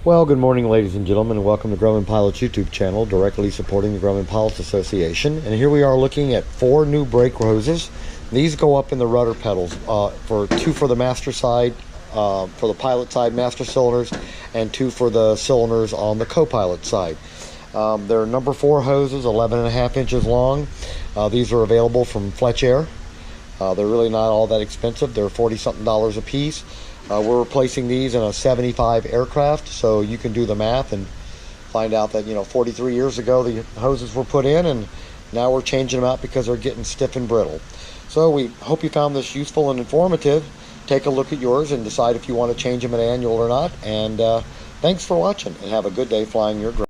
Well, good morning, ladies and gentlemen, and welcome to Grumman Pilots YouTube channel, directly supporting the Grumman Pilots Association. And here we are looking at 4 new brake hoses. These go up in the rudder pedals, for 2 for the master side, for the pilot side master cylinders, and 2 for the cylinders on the co-pilot side. They're number 4 hoses, 11.5 inches long. These are available from Fletchair. They're really not all that expensive. They're $40-something a piece. We're replacing these in a 75 aircraft, so you can do the math and find out that 43 years ago the hoses were put in, and now we're changing them out because they're getting stiff and brittle. So we hope you found this useful and informative. Take a look at yours and decide if you want to change them at annual or not. And thanks for watching, and have a good day flying your Grumman.